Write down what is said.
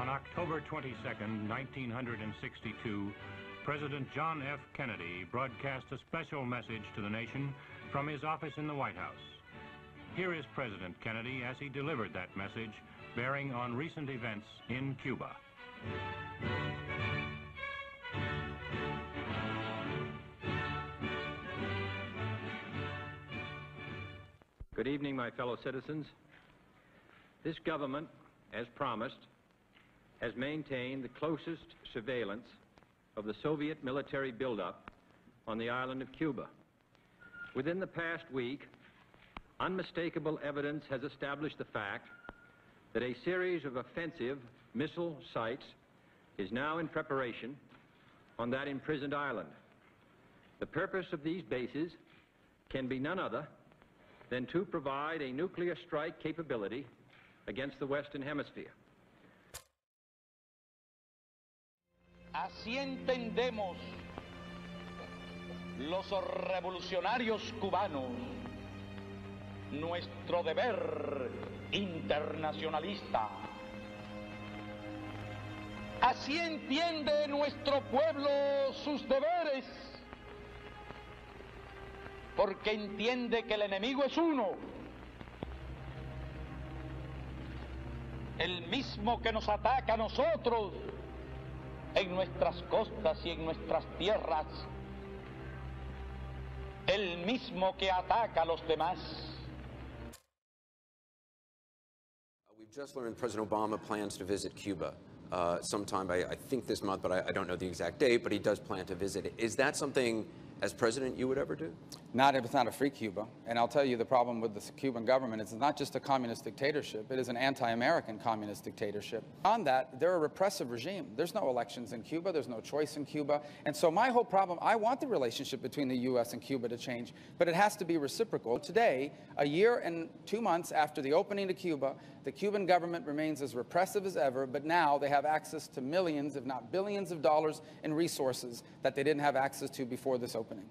On October 22, 1962, President John F. Kennedy broadcast a special message to the nation from his office in the White House. Here is President Kennedy as he delivered that message, bearing on recent events in Cuba. Good evening, my fellow citizens. This government, as promised, has maintained the closest surveillance of the Soviet military buildup on the island of Cuba. Within the past week, unmistakable evidence has established the fact that a series of offensive missile sites is now in preparation on that imprisoned island. The purpose of these bases can be none other than to provide a nuclear strike capability against the Western Hemisphere. Así entendemos los revolucionarios cubanos nuestro deber internacionalista. Así entiende nuestro pueblo sus deberes, porque entiende que el enemigo es uno, el mismo que nos ataca a nosotros en nuestras costas y en nuestras tierras, el mismo que ataca a los demás. We've just learned President Obama plans to visit Cuba sometime, I think this month, but I don't know the exact date, but he does plan to visit. Is that something, as president, you would ever do? Not if it's not a free Cuba. And I'll tell you the problem with the Cuban government is it's not just a communist dictatorship, it is an anti-American communist dictatorship. On that, they're a repressive regime. There's no elections in Cuba, there's no choice in Cuba. And so my whole problem, I want the relationship between the U.S. and Cuba to change, but it has to be reciprocal. Today, a year and 2 months after the opening to Cuba, the Cuban government remains as repressive as ever, but now they have access to millions, if not billions of dollars in resources that they didn't have access to before this opening.